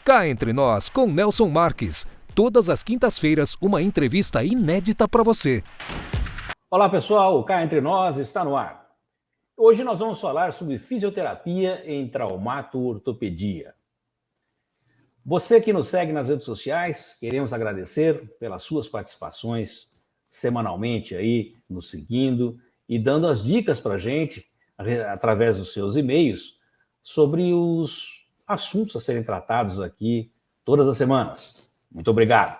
Cá Entre Nós, com Nelson Marques. Todas as quintas-feiras, uma entrevista inédita para você. Olá, pessoal. Cá Entre Nós está no ar. Hoje nós vamos falar sobre fisioterapia em traumato-ortopedia. Você que nos segue nas redes sociais, queremos agradecer pelas suas participações semanalmente aí, nos seguindo e dando as dicas para a gente, através dos seus e-mails, sobre os assuntos a serem tratados aqui todas as semanas. Muito obrigado.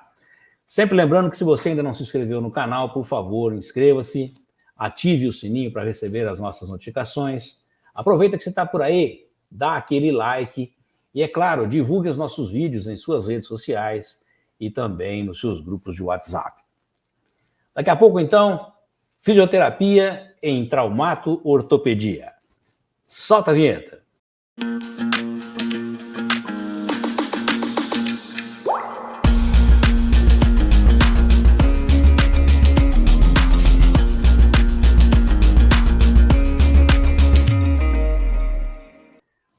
Sempre lembrando que se você ainda não se inscreveu no canal, por favor, inscreva-se, ative o sininho para receber as nossas notificações. Aproveita que você está por aí, dá aquele like e, é claro, divulgue os nossos vídeos em suas redes sociais e também nos seus grupos de WhatsApp. Daqui a pouco, então, fisioterapia em traumato-ortopedia. Solta a vinheta.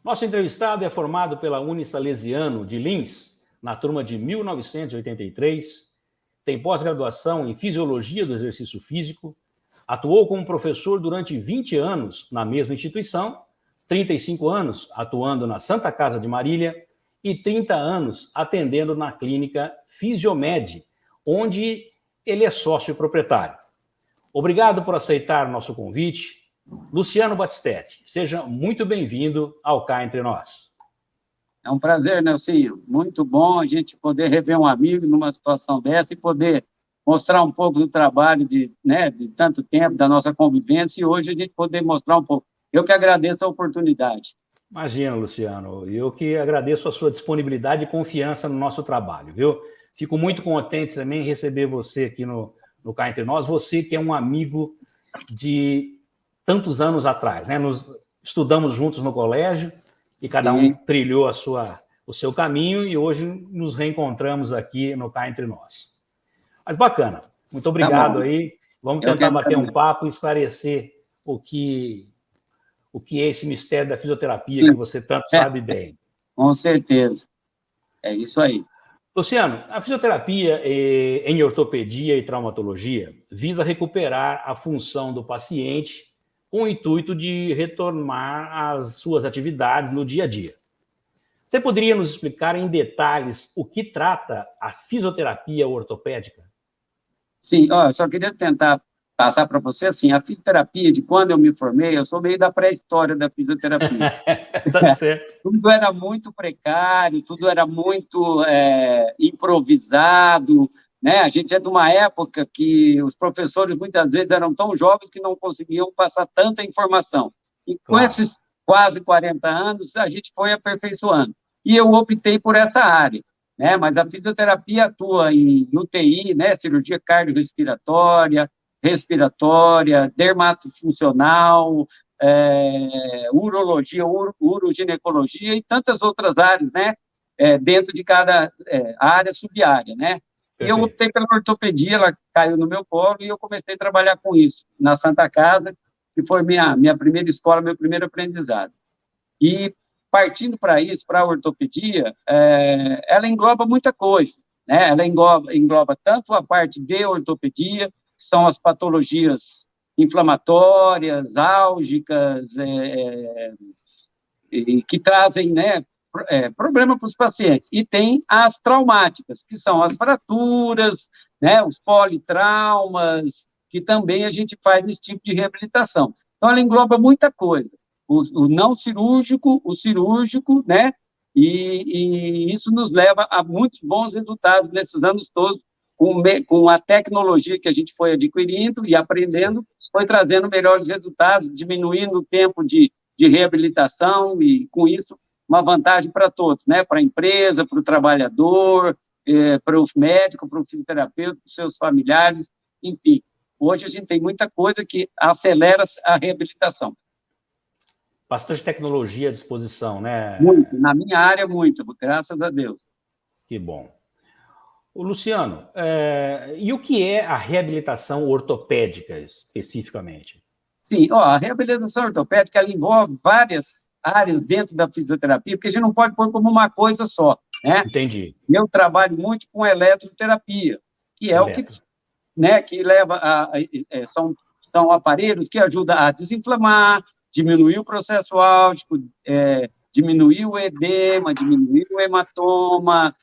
Nosso entrevistado é formado pela Unisalesiano de Lins, na turma de 1983, tem pós-graduação em Fisiologia do Exercício Físico, atuou como professor durante 20 anos na mesma instituição, 35 anos atuando na Santa Casa de Marília e 30 anos atendendo na clínica Fisiomed, onde ele é sócio proprietário. Obrigado por aceitar nosso convite. Luciano Battistetti, seja muito bem-vindo ao Cá Entre Nós. É um prazer, Nelsinho. Muito bom a gente poder rever um amigo numa situação dessa e poder mostrar um pouco do trabalho de tanto tempo, da nossa convivência, e hoje a gente poder mostrar um pouco. Eu que agradeço a oportunidade. Imagina, Luciano, eu que agradeço a sua disponibilidade e confiança no nosso trabalho, viu? Fico muito contente também em receber você aqui no Cá Entre Nós, você que é um amigo de tantos anos atrás, né? Nos estudamos juntos no colégio e cada um trilhou o seu caminho e hoje nos reencontramos aqui no Cá Entre Nós. Mas bacana, muito obrigado aí. Vamos tentar bater um papo e esclarecer o que é esse mistério da fisioterapia que você tanto sabe bem. Com certeza. É isso aí. Luciano, a fisioterapia em ortopedia e traumatologia visa recuperar a função do paciente com o intuito de retornar às suas atividades no dia a dia. Você poderia nos explicar em detalhes o que trata a fisioterapia ortopédica? Sim, eu só queria tentar passar para você, assim, a fisioterapia, de quando eu me formei, eu sou meio da pré-história da fisioterapia. Tá certo. Tudo era muito precário, tudo era muito improvisado, né? A gente é de uma época que os professores muitas vezes eram tão jovens que não conseguiam passar tanta informação. E com esses quase 40 anos, a gente foi aperfeiçoando. E eu optei por essa área, né? Mas a fisioterapia atua em UTI, né? Cirurgia cardiorrespiratória, respiratória, dermatofuncional, urologia, uroginecologia e tantas outras áreas, né? Dentro de cada área, sub-área, né? E eu optei pela ortopedia, ela caiu no meu colo e eu comecei a trabalhar com isso, na Santa Casa, que foi minha primeira escola, meu primeiro aprendizado. E partindo para isso, para a ortopedia, ela engloba muita coisa, né? Ela engloba tanto a parte de ortopedia, que são as patologias inflamatórias, álgicas, que trazem, né, problema para os pacientes. E tem as traumáticas, que são as fraturas, né, os politraumas, que também a gente faz esse tipo de reabilitação. Então, ela engloba muita coisa. O não cirúrgico, o cirúrgico, né, e isso nos leva a muitos bons resultados nesses anos todos, com a tecnologia que a gente foi adquirindo e aprendendo, foi trazendo melhores resultados, diminuindo o tempo de reabilitação e, com isso, uma vantagem para todos, né? Para a empresa, para o trabalhador, para o médico, para o fisioterapeuta, para os seus familiares, enfim. Hoje a gente tem muita coisa que acelera a reabilitação. Bastante tecnologia à disposição, né? Muito, na minha área, muito, graças a Deus. Que bom. O Luciano, e o que é a reabilitação ortopédica, especificamente? Sim, a reabilitação ortopédica ela envolve várias áreas dentro da fisioterapia, porque a gente não pode pôr como uma coisa só, né? Entendi. Eu trabalho muito com eletroterapia, que é o que, né, que leva são aparelhos que ajudam a desinflamar, diminuir o processo álgico, diminuir o edema, diminuir o hematoma,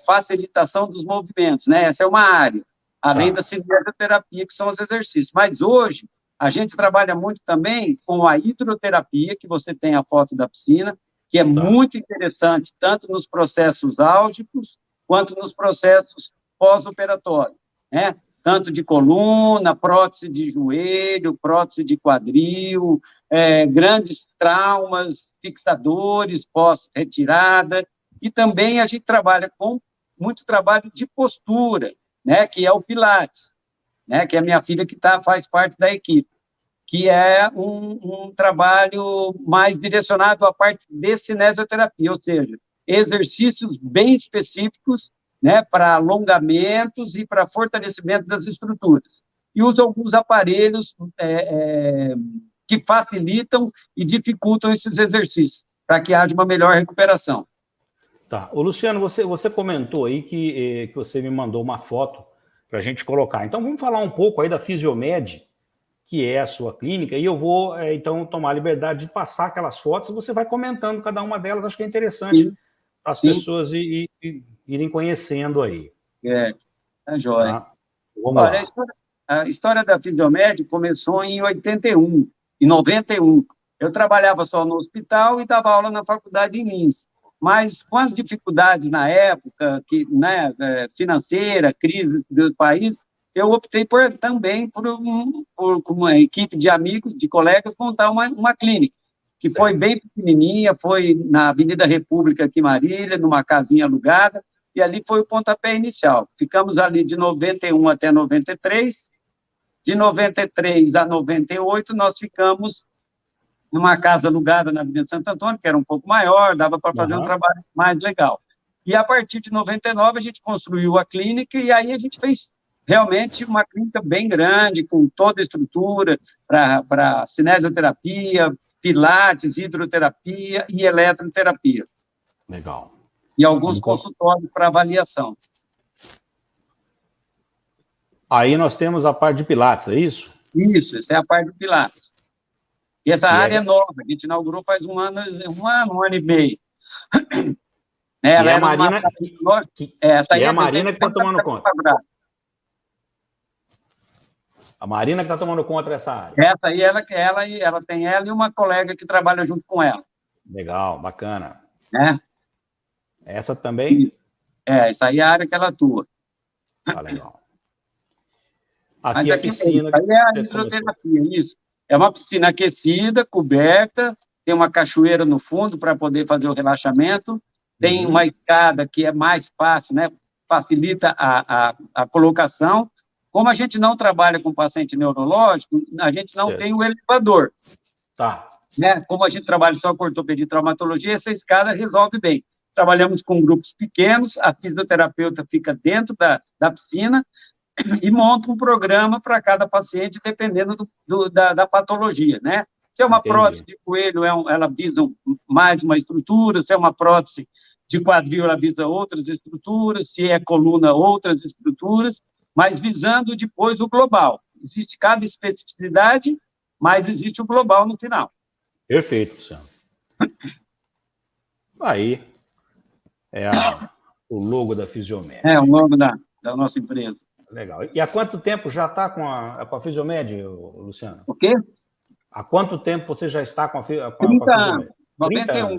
facilitação dos movimentos, né? Essa é uma área, além da cinesioterapia, que são os exercícios. Mas hoje, a gente trabalha muito também com a hidroterapia, que você tem a foto da piscina, que é muito interessante, tanto nos processos álgicos, quanto nos processos pós-operatórios, né? Tanto de coluna, prótese de joelho, prótese de quadril, grandes traumas, fixadores pós-retirada, e também a gente trabalha com muito trabalho de postura, né, que é o Pilates, né, que é a minha filha que faz parte da equipe, que é um trabalho mais direcionado à parte de cinesioterapia, ou seja, exercícios bem específicos, né, para alongamentos e para fortalecimento das estruturas. E usa alguns aparelhos que facilitam e dificultam esses exercícios, para que haja uma melhor recuperação. Tá. Ô, Luciano, você comentou aí que você me mandou uma foto para a gente colocar. Então, vamos falar um pouco aí da Fisiomed, que é a sua clínica, e eu vou, então, tomar a liberdade de passar aquelas fotos, e você vai comentando cada uma delas, acho que é interessante para as pessoas irem conhecendo aí. Tá joia. Tá? Vamos lá. A história da Fisiomed começou em 81, em 91. Eu trabalhava só no hospital e dava aula na faculdade em Lins. Mas com as dificuldades na época, né, financeira, crise do país, eu optei também por uma equipe de amigos, de colegas, montar uma clínica, que foi bem pequenininha, foi na Avenida República, aqui em Marília, numa casinha alugada, e ali foi o pontapé inicial. Ficamos ali de 91 até 93, de 93 a 98, nós ficamos numa casa alugada na Avenida Santo Antônio, que era um pouco maior, dava para fazer um trabalho mais legal. E a partir de 99, a gente construiu a clínica, e aí a gente fez realmente uma clínica bem grande, com toda a estrutura para cinesioterapia, pilates, hidroterapia e eletroterapia. Legal. E alguns consultórios para avaliação. Aí nós temos a parte de pilates, é isso? Isso, essa é a parte do pilates. E essa área é nova, a gente inaugurou faz um ano e meio. Ela é a Marina, a Marina que está tomando conta. A Marina que está tomando conta dessa área. Essa aí, ela tem ela e uma colega que trabalha junto com ela. Legal, bacana. Essa também? Essa aí é a área que ela atua. Tá legal. Aqui é a piscina. Aí é a hidroterapia, isso. É uma piscina aquecida, coberta, tem uma cachoeira no fundo para poder fazer o relaxamento, tem uma escada que é mais fácil, né? Facilita a colocação. Como a gente não trabalha com paciente neurológico, a gente não tem o elevador. Tá. Né? Como a gente trabalha só com ortopedia e traumatologia, essa escada resolve bem. Trabalhamos com grupos pequenos, a fisioterapeuta fica dentro da piscina e monta um programa para cada paciente, dependendo da patologia, né? Se é uma prótese de coelho, ela visa mais uma estrutura, se é uma prótese de quadril, ela visa outras estruturas, se é coluna, outras estruturas, mas visando depois o global. Existe cada especificidade, mas existe o global no final. Perfeito, Luciano. Aí é o logo da Fisiomed. É o logo da nossa empresa. Legal. E há quanto tempo já está com a Fisiomed, Luciano? O quê? Há quanto tempo você já está com a Fisiomed? 30 anos. 91.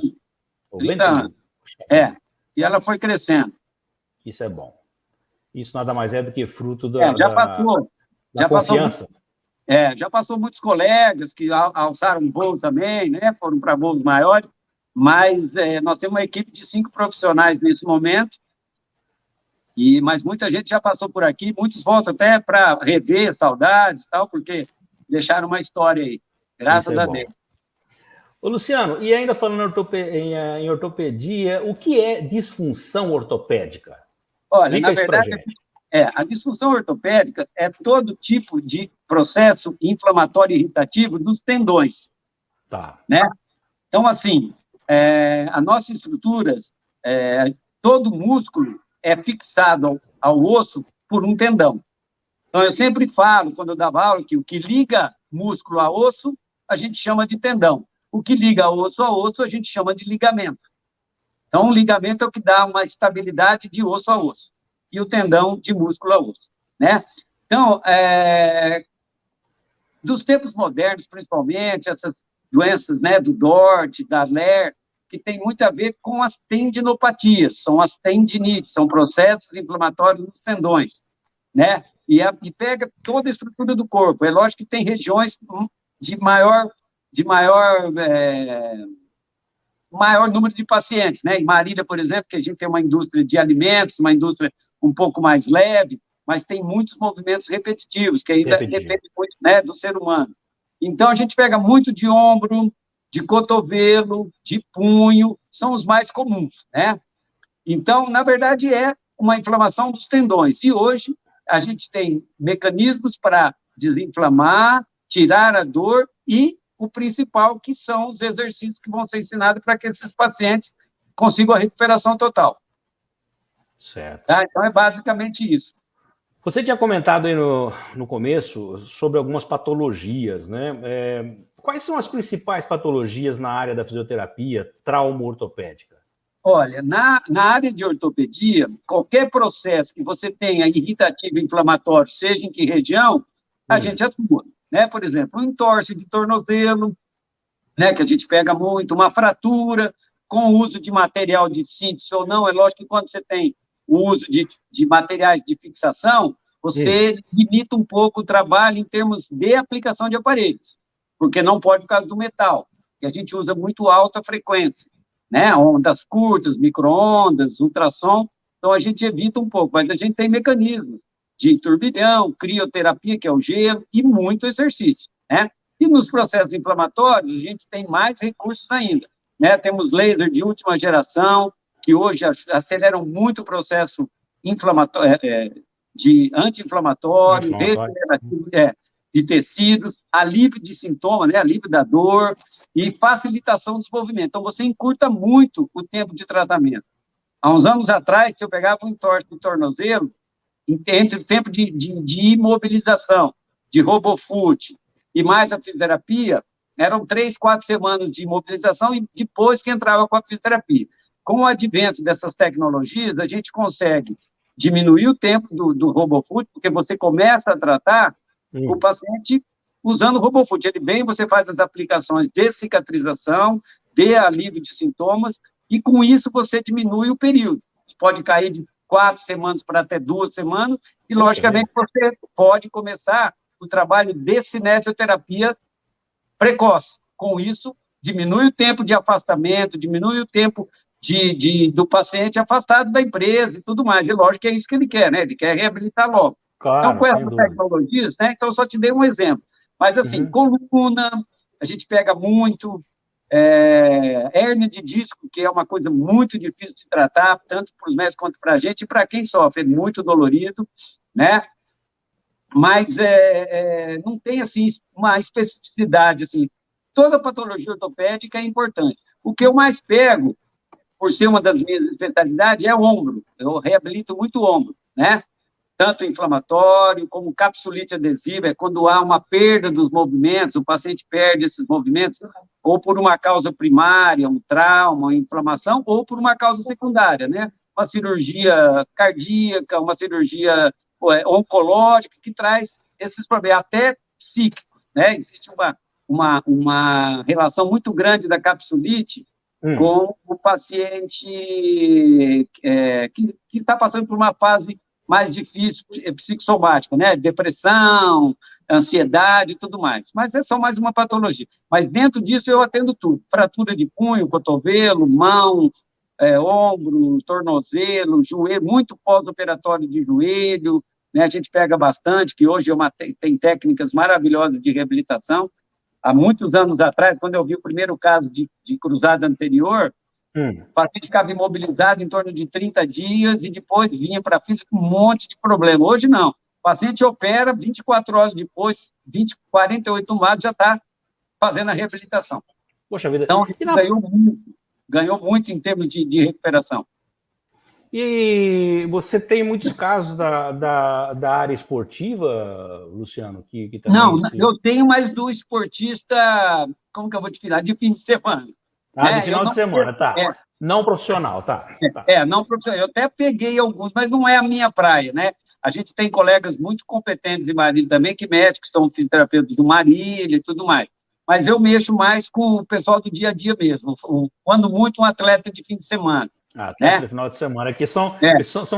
30 anos. E ela foi crescendo. Isso é bom. Isso nada mais é do que fruto da confiança. Já passou muitos colegas que alçaram voo também, né? Foram para voos maiores, mas nós temos uma equipe de 5 profissionais nesse momento, mas muita gente já passou por aqui, muitos voltam até para rever saudades e tal, porque deixaram uma história aí, graças a Deus. Ô, Luciano, e ainda falando em ortopedia, o que é disfunção ortopédica? Olha, na verdade, a disfunção ortopédica é todo tipo de processo inflamatório irritativo dos tendões. Tá. Né? Então, assim, as nossas estruturas, todo músculo é fixado ao osso por um tendão. Então, eu sempre falo, quando eu dava aula, que o que liga músculo a osso, a gente chama de tendão. O que liga osso a osso, a gente chama de ligamento. Então, o ligamento é o que dá uma estabilidade de osso a osso. E o tendão de músculo a osso, né? Então, dos tempos modernos, principalmente, essas doenças, né, do Dort, da Ler, que tem muito a ver com as tendinopatias, são as tendinites, são processos inflamatórios nos tendões, né? E pega toda a estrutura do corpo. É lógico que tem regiões de maior número de pacientes, né? Em Marília, por exemplo, que a gente tem uma indústria de alimentos, uma indústria um pouco mais leve, mas tem muitos movimentos repetitivos, que ainda depende muito, né, do ser humano. Então, a gente pega muito de ombro, de cotovelo, de punho, são os mais comuns, né? Então, na verdade, é uma inflamação dos tendões. E hoje, a gente tem mecanismos para desinflamar, tirar a dor e o principal, que são os exercícios que vão ser ensinados para que esses pacientes consigam a recuperação total. Certo. Tá? Então, é basicamente isso. Você tinha comentado aí no começo sobre algumas patologias, né? Quais são as principais patologias na área da fisioterapia trauma-ortopédica? Olha, na área de ortopedia, qualquer processo que você tenha irritativo inflamatório, seja em que região, a gente atua, né? Por exemplo, um entorse de tornozelo, né, que a gente pega muito, uma fratura com o uso de material de síntese ou não. É lógico que quando você tem o uso de materiais de fixação, você limita um pouco o trabalho em termos de aplicação de aparelhos, porque não pode por causa do metal, que a gente usa muito alta frequência, né? Ondas curtas, micro-ondas, ultrassom, então a gente evita um pouco, mas a gente tem mecanismos de turbilhão, crioterapia, que é o gelo, e muito exercício, né? E nos processos inflamatórios, a gente tem mais recursos ainda, né? Temos laser de última geração, que hoje aceleram muito o processo inflamatório, de anti-inflamatório, regenerativo de tecidos, alívio de sintomas, né? Alívio da dor e facilitação dos movimentos. Então, você encurta muito o tempo de tratamento. Há uns anos atrás, se eu pegava um entorse do tornozelo, entre o tempo de imobilização, de RoboFoot e mais a fisioterapia, eram 3, 4 semanas de imobilização e depois que entrava com a fisioterapia. Com o advento dessas tecnologias, a gente consegue diminuir o tempo do RoboFoot, porque você começa a tratar o paciente usando o RoboFoot. Ele vem, você faz as aplicações de cicatrização, de alívio de sintomas, e com isso você diminui o período. Pode cair de 4 semanas para até 2 semanas, e logicamente você pode começar o trabalho de cinesioterapia precoce. Com isso, diminui o tempo de afastamento, diminui o tempo do paciente afastado da empresa e tudo mais. E lógico que é isso que ele quer, né? Ele quer reabilitar logo. Claro, então, com essas tecnologias, né? Então, eu só te dei um exemplo. Mas, assim, coluna, a gente pega muito, hérnia de disco, que é uma coisa muito difícil de tratar, tanto para os médicos quanto para a gente, e para quem sofre, é muito dolorido, né? Mas não tem, assim, uma especificidade, assim. Toda patologia ortopédica é importante. O que eu mais pego, por ser uma das minhas especialidades, é o ombro. Eu reabilito muito o ombro, né? Tanto inflamatório, como capsulite adesiva, é quando há uma perda dos movimentos, o paciente perde esses movimentos, ou por uma causa primária, um trauma, uma inflamação, ou por uma causa secundária, né? Uma cirurgia cardíaca, uma cirurgia oncológica, que traz esses problemas, até psíquicos, né? Existe uma relação muito grande da capsulite com o paciente que está passando por uma fase mais difícil, psicossomática, né? Depressão, ansiedade e tudo mais. Mas é só mais uma patologia. Mas dentro disso eu atendo tudo. Fratura de punho, cotovelo, mão, ombro, tornozelo, joelho, muito pós-operatório de joelho, né? A gente pega bastante, que hoje tem técnicas maravilhosas de reabilitação. Há muitos anos atrás, quando eu vi o primeiro caso de cruzada anterior, o paciente ficava imobilizado em torno de 30 dias e depois vinha para a física com um monte de problema. Hoje, não. O paciente opera, 24 horas depois, 48 horas, já está fazendo a reabilitação. Poxa vida. Então, ganhou muito em termos de recuperação. E você tem muitos casos da área esportiva, Luciano, que Não, também se... eu tenho mais do esportista, como que eu vou te falar, de fim de semana. Ah, de Eu final de não, semana, tá. Não profissional, tá. não profissional. Eu até peguei alguns, mas não é a minha praia, né? A gente tem colegas muito competentes em Marília também, que mexem, que são fisioterapeutas do Marília e tudo mais. Mas eu mexo mais com o pessoal do dia a dia mesmo, quando muito um atleta de fim de semana. Atleta Né? de final de semana, que são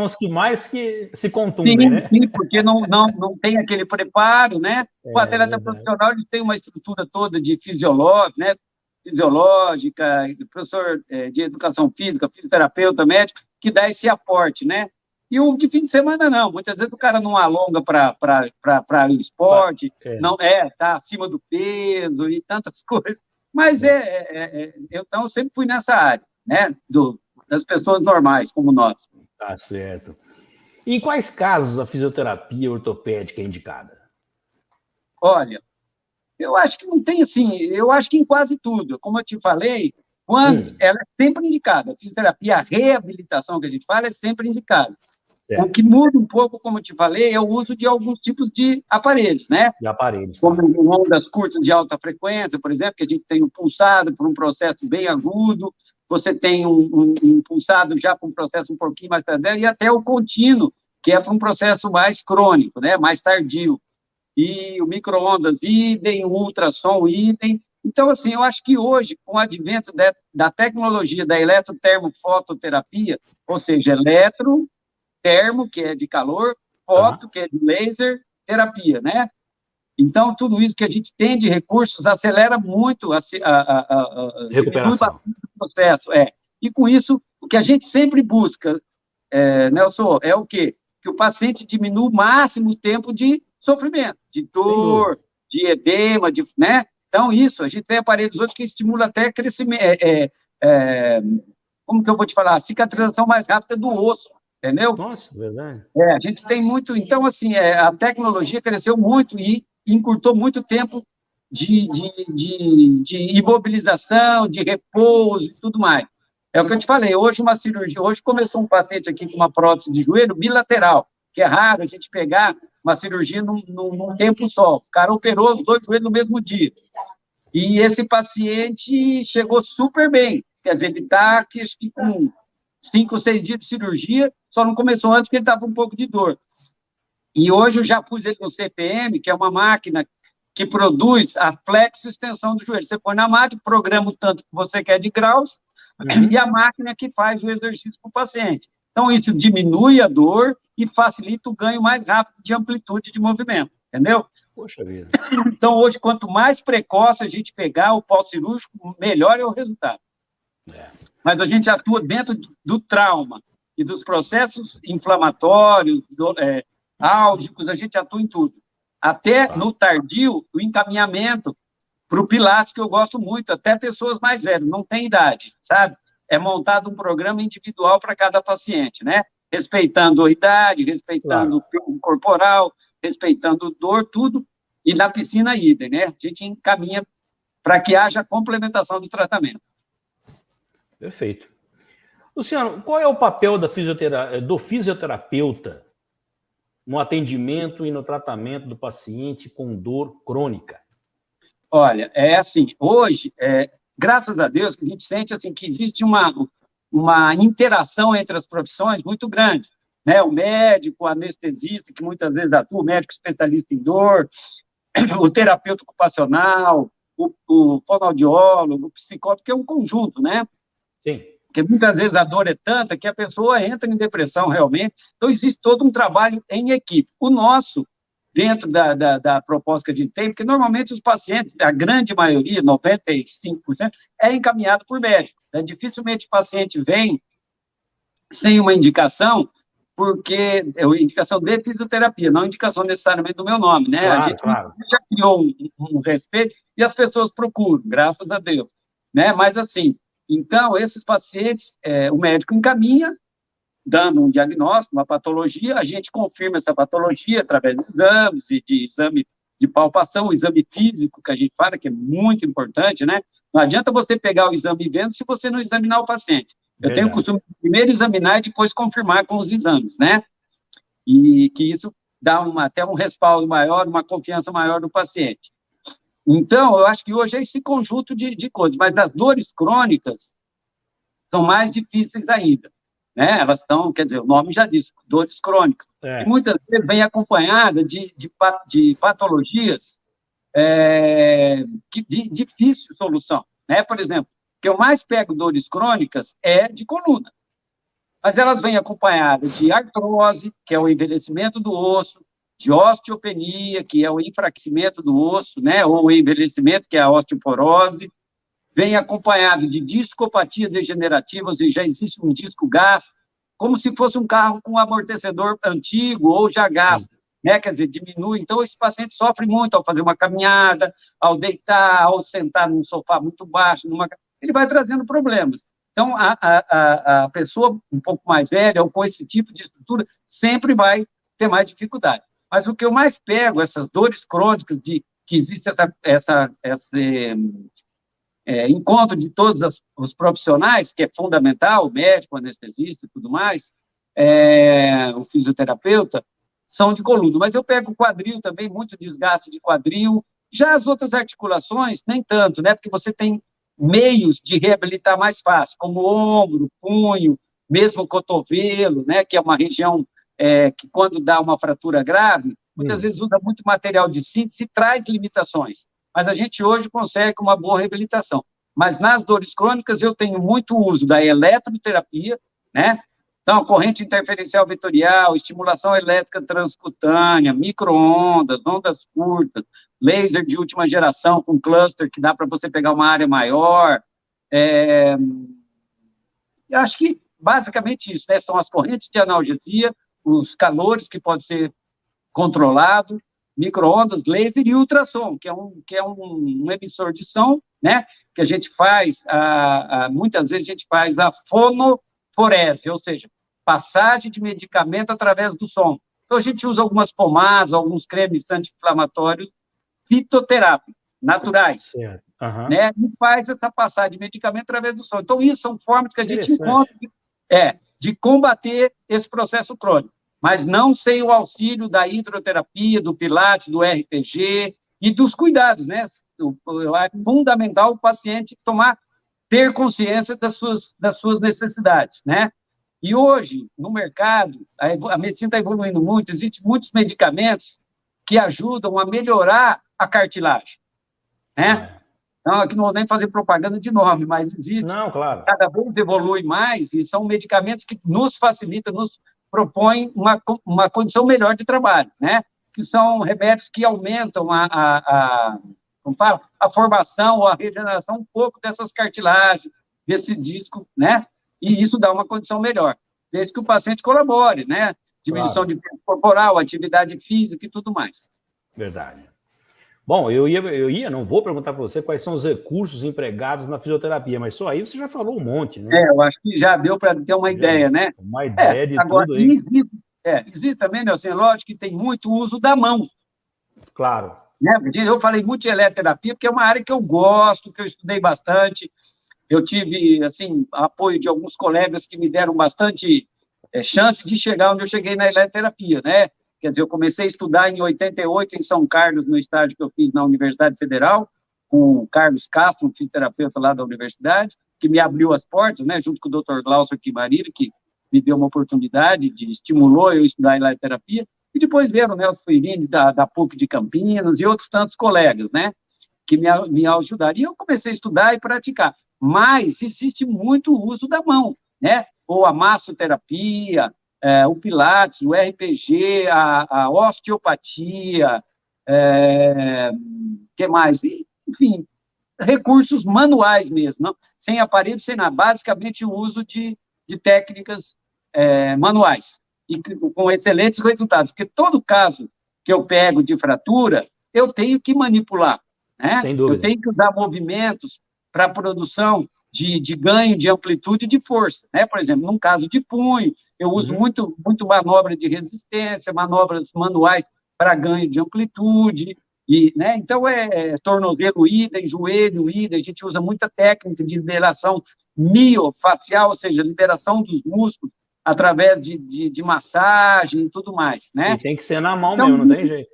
os que mais que se Sim, contundem, né? sim, porque não tem aquele preparo, né? O atleta Verdade. profissional ele tem uma estrutura toda de fisiológica, né? Fisiológica, professor de educação física, fisioterapeuta, médico, que dá esse aporte, né? E o de fim de semana, não. Muitas vezes o cara não alonga para o esporte, não tá acima do peso e tantas coisas. Mas então, eu sempre fui nessa área, né? Das pessoas normais, como nós. Tá certo. E em quais casos a fisioterapia ortopédica é indicada? Olha, eu acho que não tem assim, eu acho que em quase tudo. Como eu te falei, quando ela é sempre indicada. A fisioterapia, a reabilitação que a gente fala é sempre indicada. Certo. O que muda um pouco, como eu te falei, é o uso de alguns tipos de aparelhos, né? De aparelhos. Tá. Como ondas curtas de alta frequência, por exemplo, que a gente tem o pulsado por um processo bem agudo, você tem um pulsado já para um processo um pouquinho mais tardio, e até o contínuo, que é para um processo mais crônico, né? Mais tardio. E o micro-ondas, idem, o ultrassom, idem. Então, assim, eu acho que hoje, com o advento da tecnologia da eletrotermofototerapia, ou seja, termo, que é de calor, foto, que é de laser, terapia, né? Então, tudo isso que a gente tem de recursos acelera muito, diminui bastante o processo. E, com isso, o que a gente sempre busca, Nelson, é o quê? Que o paciente diminua o máximo o tempo de sofrimento, de dor, de edema, né? Então, isso, a gente tem aparelhos hoje que estimulam até crescimento, como que eu vou te falar? A cicatrização mais rápida do osso, entendeu? Nossa, verdade. A gente tem muito, então, assim, a tecnologia cresceu muito e encurtou muito tempo de imobilização, de repouso e tudo mais. É o que eu te falei, hoje começou um paciente aqui com uma prótese de joelho bilateral, que é raro a gente pegar uma cirurgia num tempo só. O cara operou os 2 joelhos no mesmo dia. E esse paciente chegou super bem. Quer dizer, ele está aqui, acho que com 5 ou 6 dias de cirurgia, só não começou antes porque ele estava com um pouco de dor. E hoje eu já pus ele no CPM, que é uma máquina que produz a flexo-extensão do joelho. Você põe na máquina, programa o tanto que você quer de graus, e a máquina que faz o exercício para o paciente. Então, isso diminui a dor e facilita o ganho mais rápido de amplitude de movimento, entendeu? Poxa vida. Então, hoje, quanto mais precoce a gente pegar o pós-cirúrgico, melhor é o resultado. Mas a gente atua dentro do trauma e dos processos inflamatórios, álgicos, a gente atua em tudo. Até no tardio, o encaminhamento para o Pilates, que eu gosto muito, até pessoas mais velhas, não tem idade, sabe? É montado um programa individual para cada paciente, né? Respeitando a idade, respeitando o peso corporal, respeitando dor, tudo, e na piscina idem, né? A gente encaminha para que haja complementação do tratamento. Perfeito. Luciano, qual é o papel do fisioterapeuta no atendimento e no tratamento do paciente com dor crônica? Olha, é assim, hoje, graças a Deus, que a gente sente assim, que existe uma interação entre as profissões muito grande, né? O médico, o anestesista, que muitas vezes atua, o médico especialista em dor, o terapeuta ocupacional, o fonoaudiólogo, o psicólogo, que é um conjunto, né? Sim. Porque muitas vezes a dor é tanta que a pessoa entra em depressão realmente. Então, existe todo um trabalho em equipe. O nosso, dentro da proposta que a gente tem, porque normalmente os pacientes, a grande maioria, 95%, é encaminhado por médico. Né? Dificilmente o paciente vem sem uma indicação, porque é uma indicação de fisioterapia, não indicação necessariamente do meu nome, né? Claro, a gente claro. já criou um respeito e as pessoas procuram, graças a Deus. Né? Mas, assim, então, esses pacientes, o médico encaminha, dando um diagnóstico, uma patologia, a gente confirma essa patologia através de exames, de exame de palpação, exame físico, que a gente fala, que é muito importante, né? Não adianta você pegar o exame vendo se você não examinar o paciente. Eu tenho o costume de primeiro examinar e depois confirmar com os exames, né? E que isso dá até um respaldo maior, uma confiança maior do paciente. Então, eu acho que hoje é esse conjunto de coisas, mas as dores crônicas são mais difíceis ainda, né? Elas estão, quer dizer, o nome já diz, dores crônicas. E muitas vezes vem acompanhada de patologias de difícil solução, né? Por exemplo, o que eu mais pego dores crônicas é de coluna, mas elas vêm acompanhadas de artrose, que é o envelhecimento do osso, de osteopenia, que é o enfraquecimento do osso, né, ou o envelhecimento, que é a osteoporose, vem acompanhado de discopatia degenerativa, ou seja, já existe um disco gasto, como se fosse um carro com um amortecedor antigo ou já gasto, né, quer dizer, diminui. Então, esse paciente sofre muito ao fazer uma caminhada, ao deitar, ao sentar num sofá muito baixo, ele vai trazendo problemas. Então, a pessoa um pouco mais velha, ou com esse tipo de estrutura, sempre vai ter mais dificuldade. Mas o que eu mais pego, essas dores crônicas, que existe esse encontro de todos os profissionais, que é fundamental, o médico, o anestesista e tudo mais, o fisioterapeuta, são de coluna. Mas eu pego o quadril também, muito desgaste de quadril. Já as outras articulações, nem tanto, né? Porque você tem meios de reabilitar mais fácil, como o ombro, punho, mesmo o cotovelo, né? Que é uma região que quando dá uma fratura grave, muitas vezes usa muito material de síntese e traz limitações. Mas a gente hoje consegue uma boa reabilitação. Mas nas dores crônicas eu tenho muito uso da eletroterapia, né? Então, a corrente interferencial vetorial, estimulação elétrica transcutânea, micro-ondas, ondas curtas, laser de última geração com cluster, que dá para você pegar uma área maior. Eu acho que, basicamente, isso, né? São as correntes de analgesia, os calores que podem ser controlados, micro-ondas, laser e ultrassom, que é um emissor de som, né? Que a gente faz, muitas vezes a gente faz a fonoforese, ou seja, passagem de medicamento através do som. Então, a gente usa algumas pomadas, alguns cremes anti-inflamatórios fitoterápicos, naturais, certo. Uhum. Né? E faz essa passagem de medicamento através do som. Então, isso são formas que a gente encontra de combater esse processo crônico, mas não sem o auxílio da hidroterapia, do pilates, do RPG e dos cuidados, né? É fundamental o paciente ter consciência das suas necessidades, né? E hoje, no mercado, a medicina está evoluindo muito, existem muitos medicamentos que ajudam a melhorar a cartilagem, né? Então, aqui não vou nem fazer propaganda de nome, mas existe, claro. Cada vez evolui mais, e são medicamentos que nos facilitam, nos propõem uma condição melhor de trabalho, né? Que são remédios que aumentam a formação ou a regeneração um pouco dessas cartilagens, desse disco, né? E isso dá uma condição melhor, desde que o paciente colabore, né? Diminuição de peso corporal, atividade física e tudo mais. Verdade. Bom, não vou perguntar para você quais são os recursos empregados na fisioterapia, mas só aí você já falou um monte, né? Eu acho que já deu para ter uma ideia, né? Uma ideia de agora, tudo aí. Existe também, Nelson, lógico que tem muito uso da mão. Claro. Né? Eu falei muito de eletroterapia, porque é uma área que eu gosto, que eu estudei bastante. Eu tive, assim, apoio de alguns colegas que me deram bastante chance de chegar onde eu cheguei na eletroterapia, né? Quer dizer, eu comecei a estudar em 88 em São Carlos, no estágio que eu fiz na Universidade Federal, com o Carlos Castro, um fisioterapeuta lá da universidade, que me abriu as portas, né? Junto com o Dr. Glaucio Kimariri, que me deu uma oportunidade, estimulou eu a estudar eletroterapia, e depois vieram o Nelson Feirini, da PUC de Campinas, e outros tantos colegas, né? Que me ajudaram. E eu comecei a estudar e praticar. Mas existe muito uso da mão, né? Ou a massoterapia, o pilates, o RPG, a osteopatia, que mais? Enfim, recursos manuais mesmo, não? Sem aparelho, sem nada. Basicamente, o uso de técnicas manuais, e com excelentes resultados, porque todo caso que eu pego de fratura, eu tenho que manipular, né? Sem dúvida. Eu tenho que usar movimentos para a produção de ganho de amplitude e de força, né? Por exemplo, num caso de punho, eu uso muito manobra de resistência, manobras manuais para ganho de amplitude, E, né, então, tornozelo idem, joelho idem, a gente usa muita técnica de liberação miofacial, ou seja, liberação dos músculos através de massagem e tudo mais, né? E tem que ser na mão Então, mesmo, não tem jeito.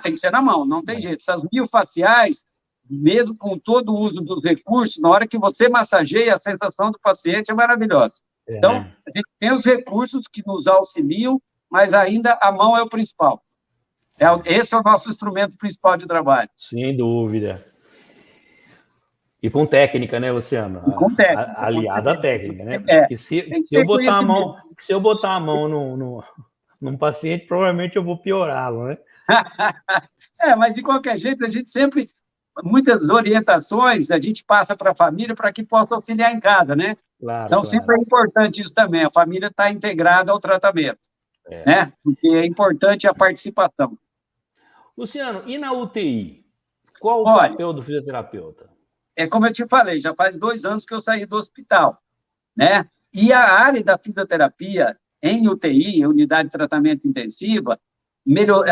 tem que ser na mão, não tem jeito. Essas miofaciais, mesmo com todo o uso dos recursos, na hora que você massageia, a sensação do paciente é maravilhosa. Então, a gente tem os recursos que nos auxiliam, mas ainda a mão é o principal. Esse é o nosso instrumento principal de trabalho. Sem dúvida. E com técnica, né, Luciano? Com técnica. Aliada à técnica, né? Porque se eu botar a mão num paciente, provavelmente eu vou piorá-lo, né? Mas de qualquer jeito, a gente sempre, muitas orientações, a gente passa para a família para que possa auxiliar em casa, né? Claro, então, sempre é importante isso também, a família está integrada ao tratamento, né? Porque é importante a participação. Luciano, e na UTI? Qual o papel do fisioterapeuta? Como eu te falei, já faz 2 anos que eu saí do hospital, né? E a área da fisioterapia em UTI, unidade de tratamento intensiva,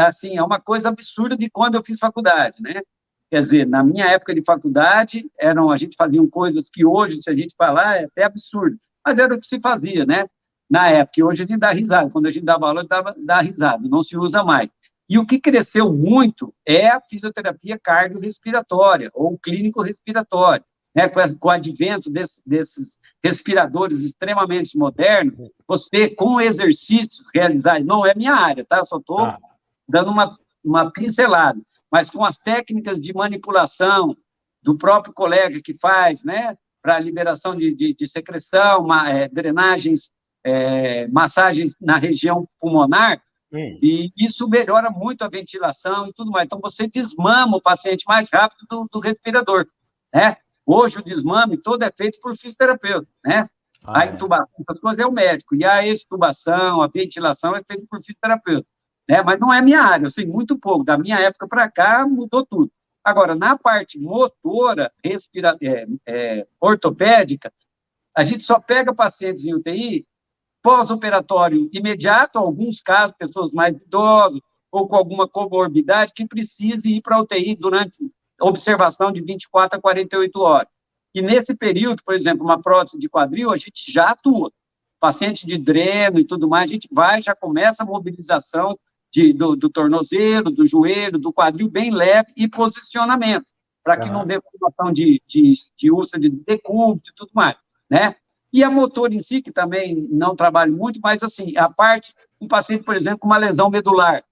assim, é uma coisa absurda de quando eu fiz faculdade, né? Quer dizer, na minha época de faculdade, a gente fazia coisas que hoje, se a gente falar, é até absurdo, mas era o que se fazia, né? Na época, e hoje a gente dá risada, quando a gente dava aula, dá risada, não se usa mais. E o que cresceu muito é a fisioterapia cardiorrespiratória, ou clínico-respiratória, né? Com o advento desses respiradores extremamente modernos, você, com exercícios realizados, não é minha área, tá? Eu só estou dando uma pincelada, mas com as técnicas de manipulação do próprio colega que faz, né? Para liberação de secreção, drenagens, massagens na região pulmonar, e isso melhora muito a ventilação e tudo mais. Então, você desmama o paciente mais rápido do respirador, né? Hoje, o desmame todo é feito por fisioterapeuta, né? A intubação, essas coisas é o médico, e a extubação, a ventilação é feito por fisioterapeuta, né? Mas não é minha área, eu sei muito pouco. Da minha época para cá, mudou tudo. Agora, na parte motora, ortopédica, a gente só pega pacientes em UTI pós-operatório imediato, alguns casos, pessoas mais idosas ou com alguma comorbidade que precise ir para a UTI durante observação de 24 a 48 horas. E nesse período, por exemplo, uma prótese de quadril, a gente já atua. Paciente de dreno e tudo mais, a gente já começa a mobilização do tornozelo, do joelho, do quadril bem leve e posicionamento, para que não dê formação de úlcera de decúbito e tudo mais, né? E a motor em si, que também não trabalho muito, mas, assim, a parte, um paciente, por exemplo, com uma lesão medular,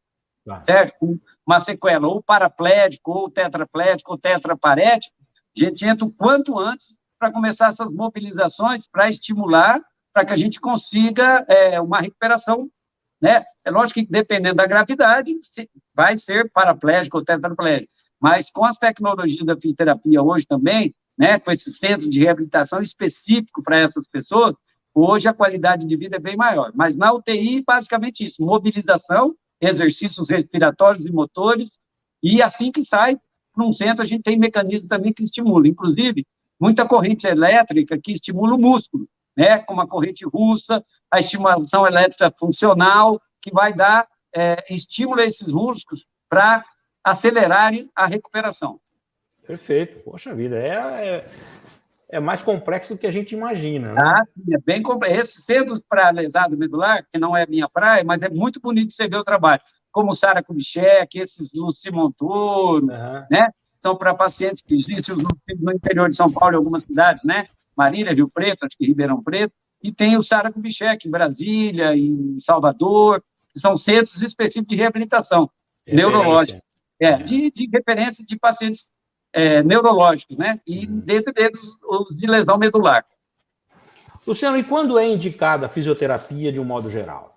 certo? Com uma sequela, ou paraplégico, ou tetraplégico, ou tetraparético, a gente entra o quanto antes para começar essas mobilizações, para estimular, para que a gente consiga uma recuperação, né? É lógico que, dependendo da gravidade, vai ser paraplégico ou tetraplégico, mas com as tecnologias da fisioterapia hoje também, né, com esse centro de reabilitação específico para essas pessoas, hoje a qualidade de vida é bem maior. Mas na UTI, basicamente isso, mobilização, exercícios respiratórios e motores, e assim que sai para um centro, a gente tem mecanismo também que estimula, inclusive, muita corrente elétrica que estimula o músculo, né, como a corrente russa, a estimulação elétrica funcional, que vai dar estímulo a esses músculos para acelerarem a recuperação. Perfeito. Poxa vida, é mais complexo do que a gente imagina, né? É bem complexo. Esse centro para lesado medular, que não é minha praia, mas é muito bonito você ver o trabalho, como o Sara Kubitschek, esses Luci Montoro, né? São para pacientes que existem no interior de São Paulo, em algumas cidades, né? Marília, Rio Preto, acho que Ribeirão Preto, e tem o Sara Kubitschek em Brasília, em Salvador, que são centros específicos de reabilitação neurológica, de referência de pacientes neurológicos, né? E dentro deles, os de lesão medular. Luciano, e quando é indicada a fisioterapia de um modo geral?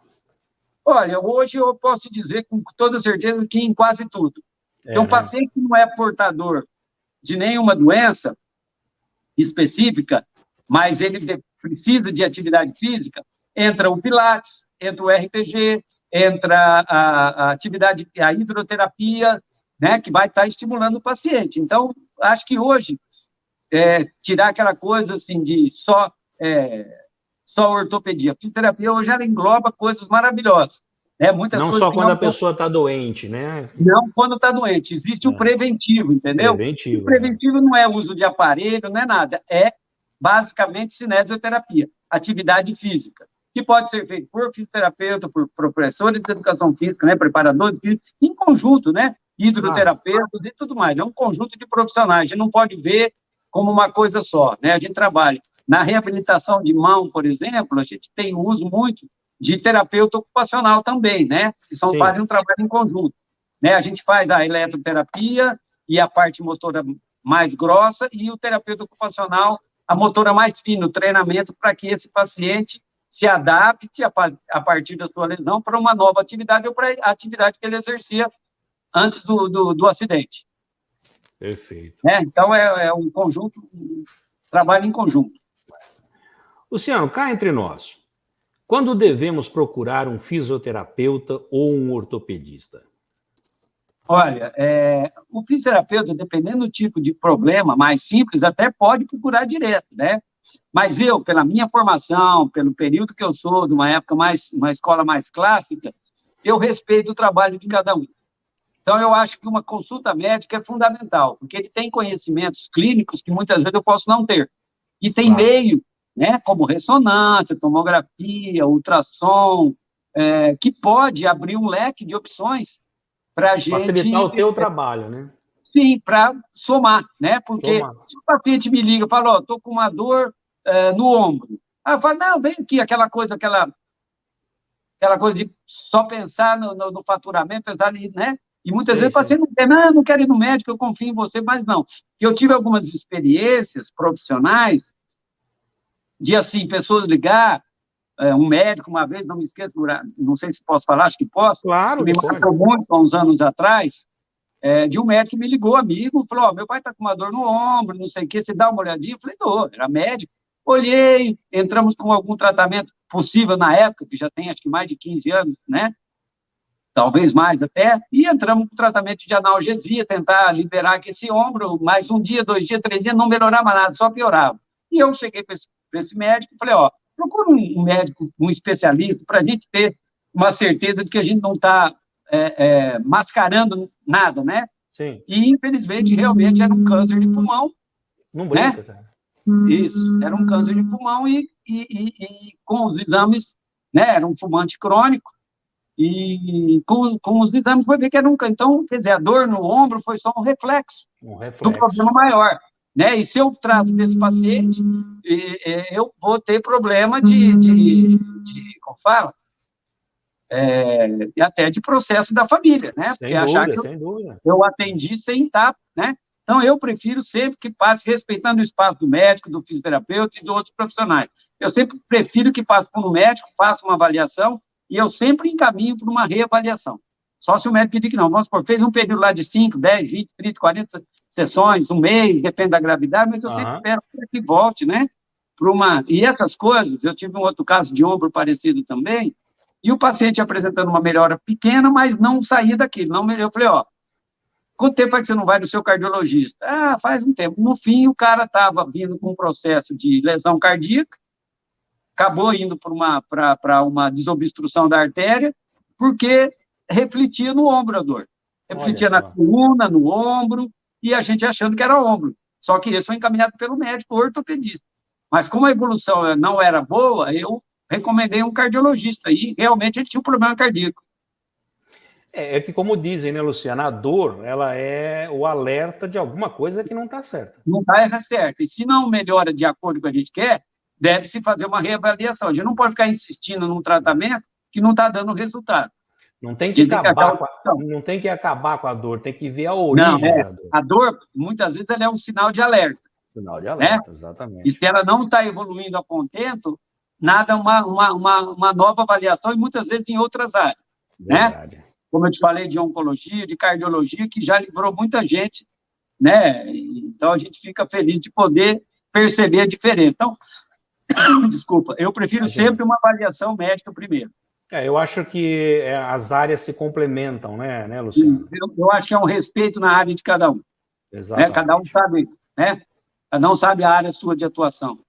Olha, hoje eu posso dizer com toda certeza que em quase tudo. Então, um paciente que não é portador de nenhuma doença específica, mas ele precisa de atividade física, entra o Pilates, entra o RPG, entra a atividade, a hidroterapia, né, que vai estar estimulando o paciente. Então, acho que hoje, tirar aquela coisa assim de só ortopedia. A fisioterapia hoje ela engloba coisas maravilhosas, né? Muitas Não coisas só que quando não a pessoa está doente, né? não quando está doente, existe o preventivo, entendeu? Preventivo, O preventivo não é uso de aparelho, não é nada, é basicamente cinesioterapia, atividade física, que pode ser feito por fisioterapeuta, por professores de educação física, né, preparadores físicos, em conjunto, né, hidroterapeutas e tudo mais, é um conjunto de profissionais, a gente não pode ver como uma coisa só, né, a gente trabalha. Na reabilitação de mão, por exemplo, a gente tem uso muito de terapeuta ocupacional também, né, que fazem um trabalho em conjunto, né, a gente faz a eletroterapia e a parte motora mais grossa, e o terapeuta ocupacional a motora mais fina, o treinamento para que esse paciente se adapte a partir da sua lesão para uma nova atividade ou para a atividade que ele exercia antes do acidente. Perfeito. Então, é um conjunto, um trabalho em conjunto. Luciano, cá entre nós, quando devemos procurar um fisioterapeuta ou um ortopedista? Olha, o fisioterapeuta, dependendo do tipo de problema mais simples, até pode procurar direto, né? Mas eu, pela minha formação, pelo período que eu sou, de uma época uma escola mais clássica, eu respeito o trabalho de cada um. Então, eu acho que uma consulta médica é fundamental, porque ele tem conhecimentos clínicos que muitas vezes eu posso não ter. E tem meio, né, como ressonância, tomografia, ultrassom, que pode abrir um leque de opções para a gente... Facilitar o teu trabalho, né? Sim, para somar, né? Porque se o paciente me liga e fala, estou com uma dor no ombro. Aí eu falo, não, vem aqui, aquela coisa de só pensar no faturamento, pensar, né? E muitas vezes o paciente não quer, não quero ir no médico, eu confio em você, mas não. Porque eu tive algumas experiências profissionais de, assim, pessoas ligar, um médico uma vez, não me esqueço, não sei se posso falar, acho que posso, claro, que me marcou muito há uns anos atrás, de um médico que me ligou, amigo, falou, meu pai está com uma dor no ombro, não sei o quê, você dá uma olhadinha? Eu falei, dou, era médico. Olhei, entramos com algum tratamento possível na época, que já tem acho que mais de 15 anos, né? Talvez mais até, e entramos com tratamento de analgesia, tentar liberar esse ombro, mais um dia, 2 dias, 3 dias, não melhorava nada, só piorava. E eu cheguei para esse médico e falei, procura um médico, um especialista, para a gente ter uma certeza de que a gente não está mascarando nada, né? Sim. E, infelizmente, realmente era um câncer de pulmão. Não brinca, né? cara. Isso, era um câncer de pulmão e com os exames, né, era um fumante crônico, e com os exames foi ver que era um câncer. Então, quer dizer, a dor no ombro foi só um reflexo do problema maior. Né? E se eu trato desse paciente, eu vou ter problema como fala? Até de processo da família, né? Porque achar que eu atendi sem estar, né? Então, eu prefiro sempre que passe respeitando o espaço do médico, do fisioterapeuta e de outros profissionais. Eu sempre prefiro que passe por um médico, faça uma avaliação, e eu sempre encaminho para uma reavaliação. Só se o médico pedir que não. Vamos supor, fez um período lá de 5, 10, 20, 30, 40 sessões, um mês, depende da gravidade, mas eu sempre espero que volte, né? E essas coisas, eu tive um outro caso de ombro parecido também, e o paciente apresentando uma melhora pequena, mas não saía daquilo, não melhorou. Eu falei, quanto tempo é que você não vai no seu cardiologista? Faz um tempo. No fim, o cara estava vindo com um processo de lesão cardíaca, acabou indo para uma desobstrução da artéria, porque refletia no ombro a dor. Refletia na coluna, no ombro, e a gente achando que era ombro. Só que isso foi encaminhado pelo médico ortopedista. Mas como a evolução não era boa, eu recomendei um cardiologista, e realmente ele tinha um problema cardíaco. É que, como dizem, né, Luciana, a dor, ela é o alerta de alguma coisa que não está certa. Não está certa. E se não melhora de acordo com o que a gente quer, deve-se fazer uma reavaliação. A gente não pode ficar insistindo num tratamento que não está dando resultado. Não tem que acabar com a dor, tem que ver a origem da dor. A dor, muitas vezes, ela é um sinal de alerta. Sinal de alerta, né? Exatamente. E se ela não está evoluindo a contento, nada, uma nova avaliação, e muitas vezes em outras áreas. Verdade. Né? Como eu te falei, de oncologia, de cardiologia, que já livrou muita gente, né? Então, a gente fica feliz de poder perceber a diferença. Então, desculpa, eu prefiro sempre uma avaliação médica primeiro. Eu acho que as áreas se complementam, né, Luciano? Eu acho que é um respeito na área de cada um. Exatamente. Né? Cada um sabe, né? Cada um sabe a área sua de atuação.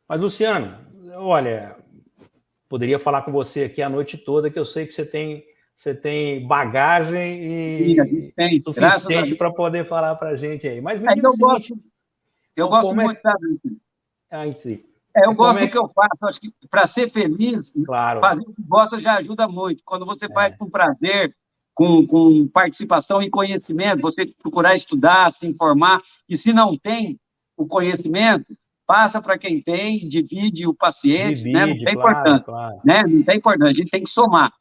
Mas, Luciano, olha, poderia falar com você aqui a noite toda, que eu sei que você tem bagagem e tem, suficiente para poder falar para a gente aí. Mas me diga eu o seguinte... gosto muito, sabe? Eu gosto do que eu faço. Acho que para ser feliz, claro, fazer o que gosta já ajuda muito. Quando você faz com prazer, com participação e conhecimento, você procurar estudar, se informar, e se não tem o conhecimento, passa para quem tem, divide o paciente, né? Não tem importância, claro. Né? Não tem importância, a gente tem que somar.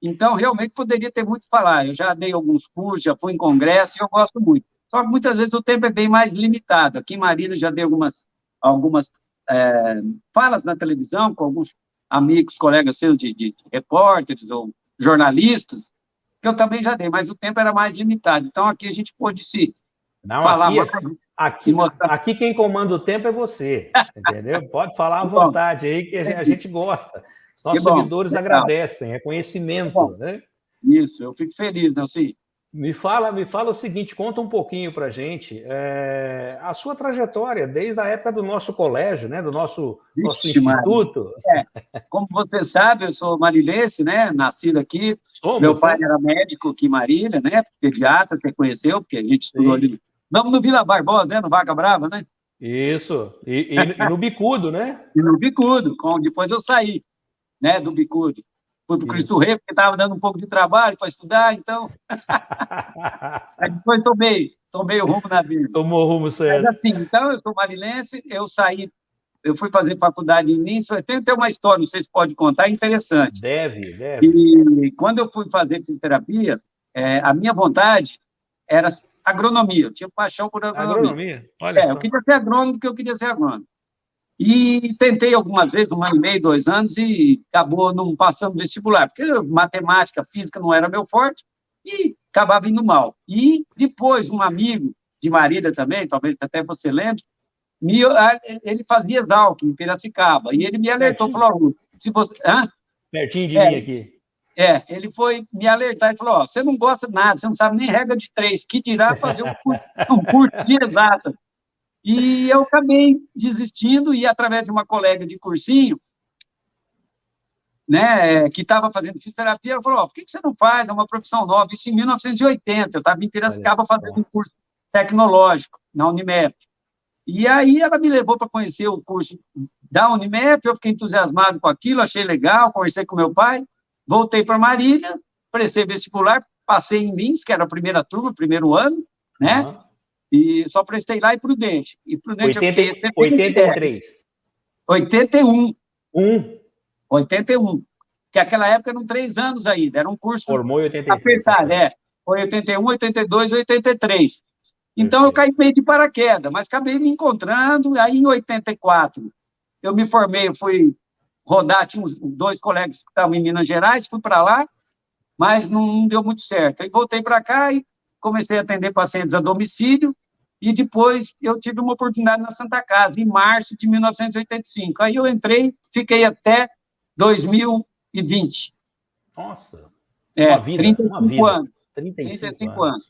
Então, realmente, poderia ter muito a falar. Eu já dei alguns cursos, já fui em congresso, e eu gosto muito. Só que muitas vezes o tempo é bem mais limitado. Aqui em Marília já dei algumas falas na televisão com alguns amigos, colegas seus de repórteres ou jornalistas, que eu também já dei, mas o tempo era mais limitado. Então, aqui a gente pôde falar mais. Aqui quem comanda o tempo é você, entendeu? Pode falar à vontade aí, que a gente gosta. Os nossos seguidores agradecem, é conhecimento, né? Isso, eu fico feliz, Nelson. Me fala o seguinte, conta um pouquinho para a gente a sua trajetória desde a época do nosso colégio, né? Do nosso instituto. Como você sabe, eu sou marilense, né? Nascido aqui. Meu pai era médico aqui em Marília, né? Pediatra, você conheceu, porque a gente estudou ali. Vamos no Vila Barbosa, né? No Vaca Brava, né? Isso. E no Bicudo, né? E no Bicudo. Depois eu saí, né? Do Bicudo. Fui para o Cristo Rei, porque estava dando um pouco de trabalho para estudar, então... Aí depois tomei o rumo na vida. Tomou o rumo certo. Mas assim, então, eu sou marilense, eu fui fazer faculdade em Lins, tem uma história, não sei se pode contar, é interessante. Deve. E quando eu fui fazer fisioterapia, a minha vontade era agronomia, eu tinha paixão por agronomia. Olha só. Eu queria ser agrônomo porque eu queria ser agrônomo. E tentei algumas vezes, 1 ano e meio, 2 anos, e acabou não passando no vestibular, porque matemática, física não era meu forte, e acabava indo mal. E depois, um amigo de Marília também, talvez até você lembre, ele fazia Exalc em Piracicaba, e ele me alertou, falou, se você... Pertinho de mim aqui. Ele foi me alertar e falou, você não gosta de nada, você não sabe nem regra de 3, que dirá fazer um curso de exatas. E eu acabei desistindo e, através de uma colega de cursinho, né, que estava fazendo fisioterapia, ela falou, por que você não faz? É uma profissão nova. Isso em 1980, eu estava em Piracicaba fazendo um curso tecnológico na Unimep. E aí ela me levou para conhecer o curso da Unimep, eu fiquei entusiasmado com aquilo, achei legal, conversei com meu pai, voltei para Marília, prestei vestibular, passei em Lins, que era a primeira turma, primeiro ano, né? Uhum. E só prestei lá em Prudente. E Prudente 83. 81. 81. Que aquela época eram 3 anos ainda, era um curso formou em 83, apertado, Foi 81, 82, 83. Então, eu caí meio de paraquedas, mas acabei me encontrando. Aí, em 84, eu me formei, fui rodar, tinha 2 colegas que estavam em Minas Gerais, fui para lá, mas não deu muito certo. Aí, voltei para cá e comecei a atender pacientes a domicílio, e depois eu tive uma oportunidade na Santa Casa, em março de 1985. Aí eu entrei, fiquei até 2020. Nossa! Uma vida. 35 anos. 35 anos.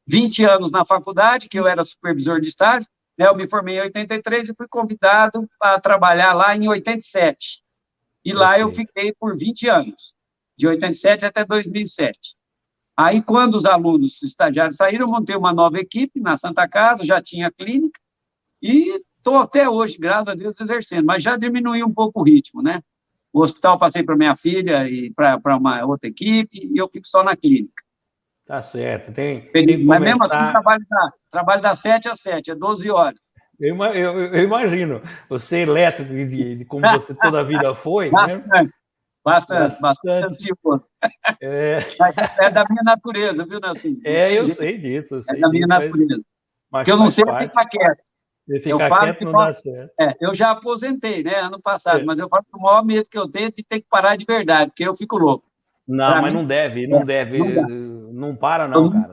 20 anos na faculdade, que eu era supervisor de estágio, né? Eu me formei em 83 e fui convidado para trabalhar lá em 87. E lá eu fiquei por 20 anos, de 87 até 2007. Aí, quando os alunos estagiários saíram, eu montei uma nova equipe na Santa Casa, já tinha clínica, e estou até hoje, graças a Deus, exercendo, mas já diminuí um pouco o ritmo, né? O hospital passei para minha filha e para uma outra equipe, e eu fico só na clínica. Tá certo, tem que mas mesmo assim, trabalho das 7 às 7, é 12 horas. Eu imagino, você elétrico, como você toda a vida foi, né? Bastante. É da minha natureza, viu, Nelson? Eu sei disso. É da minha natureza. Porque eu não sei ficar quieto. Ficar quieto não dá certo. Eu já aposentei, né, ano passado, mas eu falo que o maior medo que eu tenho é de ter que parar de verdade, porque eu fico louco. Não, pra mas mim, não deve. Não para, não, cara.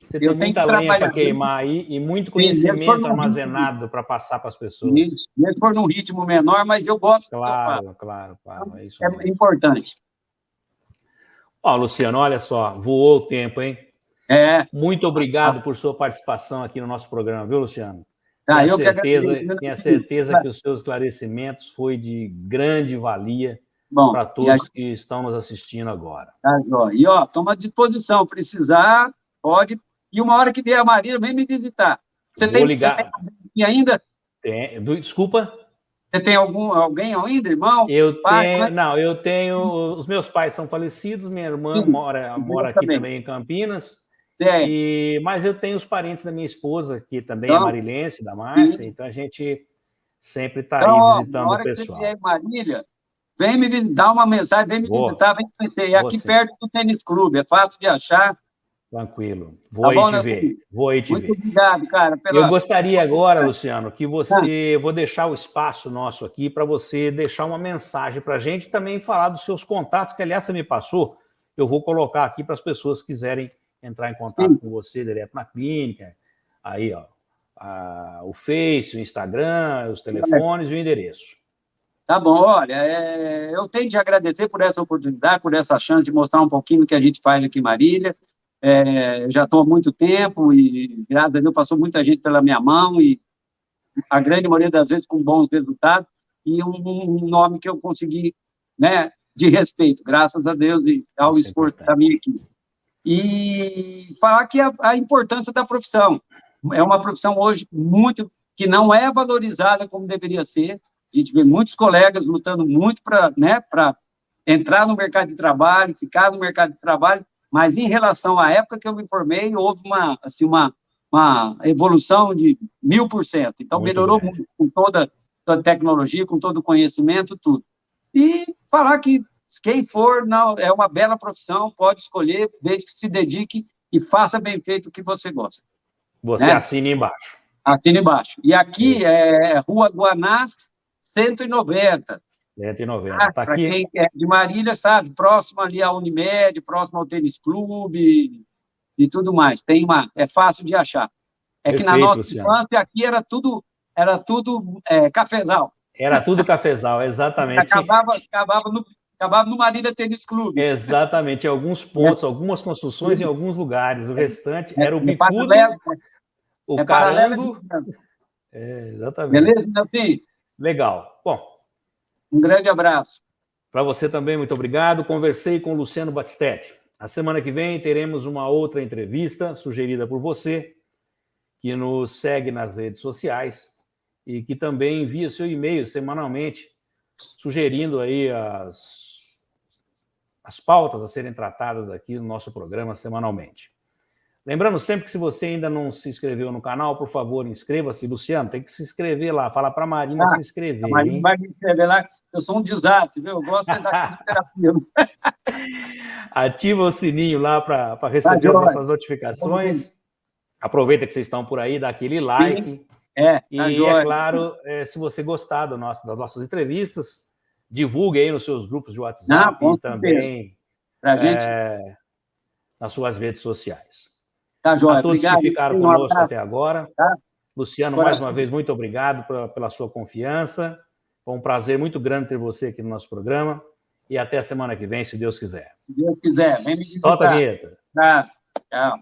Você tem muita lenha para queimar aí e muito conhecimento armazenado para passar para as pessoas. Isso. Mesmo for num ritmo menor, mas eu gosto. Claro. É isso mesmo. Importante. Luciano, olha só, voou o tempo, hein? Muito obrigado por sua participação aqui no nosso programa, viu, Luciano? Tenho certeza que os seus esclarecimentos foi de grande valia para todos que estão nos assistindo agora. Tá, e, estamos à disposição. Precisar, pode. E uma hora que vier a Marília, vem me visitar. Você tem alguém ainda? Desculpa? Você tem alguém ainda, irmão? Pai, não, eu tenho... Os meus pais são falecidos, minha irmã mora aqui também em Campinas. Mas eu tenho os parentes da minha esposa, que também é marilense, da Márcia, então a gente sempre está aí visitando o pessoal. Que você vier em Marília, vem me dar uma mensagem, vem me visitar, vem me conhecer. É aqui perto do Tênis Clube, é fácil de achar. Tranquilo. Vou aí te ver. Muito obrigado, cara. Eu gostaria agora, Luciano, que você... Vou deixar o espaço nosso aqui para você deixar uma mensagem para a gente e também falar dos seus contatos, que, aliás, você me passou. Eu vou colocar aqui para as pessoas que quiserem entrar em contato com você direto na clínica. Aí, o Face, o Instagram, os telefones e o endereço. Tá bom, olha, eu tenho de agradecer por essa oportunidade, por essa chance de mostrar um pouquinho do que a gente faz aqui em Marília. Eu já estou há muito tempo e, graças a Deus, passou muita gente pela minha mão e a grande maioria das vezes com bons resultados e um nome que eu consegui, né, de respeito, graças a Deus e ao esforço da minha equipe. E falar que a importância da profissão. É uma profissão hoje que não é valorizada como deveria ser. A gente vê muitos colegas lutando muito para entrar no mercado de trabalho, ficar no mercado de trabalho, mas em relação à época que eu me formei, houve uma evolução de 1000%. Então, melhorou muito com toda a tecnologia, com todo o conhecimento, tudo. E falar que quem for, é uma bela profissão, pode escolher, desde que se dedique e faça bem feito o que você gosta. Você assina embaixo. Assina embaixo. E aqui é Rua Guanás, 190. 190. Tá para aqui. Quem é de Marília, sabe, próximo ali à Unimed, próximo ao Tênis Clube e tudo mais. É fácil de achar. Perfeito, que na nossa Luciano. infância aqui era tudo cafezal. Era tudo cafezal, exatamente. Acabava no Marília Tênis Clube. Exatamente, em alguns pontos, algumas construções em alguns lugares. O restante era o bicudo, o carango. Exatamente. Beleza, meu filho? Legal. Bom, um grande abraço. Para você também, muito obrigado. Conversei com o Luciano Battistetti. A semana que vem teremos uma outra entrevista sugerida por você, que nos segue nas redes sociais e que também envia seu e-mail semanalmente, sugerindo aí as pautas a serem tratadas aqui no nosso programa semanalmente. Lembrando sempre que se você ainda não se inscreveu no canal, por favor, inscreva-se. Luciano, tem que se inscrever lá. Fala para a Marina se inscrever. A Marina vai me inscrever lá. Eu sou um desastre, viu? Eu gosto de dar terapia. Ativa o sininho lá para receber as nossas notificações. Aproveita que vocês estão por aí, dá aquele like. E, é claro, se você gostar das nossas entrevistas, divulgue aí nos seus grupos de WhatsApp e também nas suas redes sociais. Tá, joia. A todos que ficaram conosco até agora. Tá? Luciano, mais uma vez, muito obrigado pela sua confiança. Foi um prazer muito grande ter você aqui no nosso programa. E até a semana que vem, se Deus quiser. Se Deus quiser. Vem me visitar. Solta a vinheta. Tchau.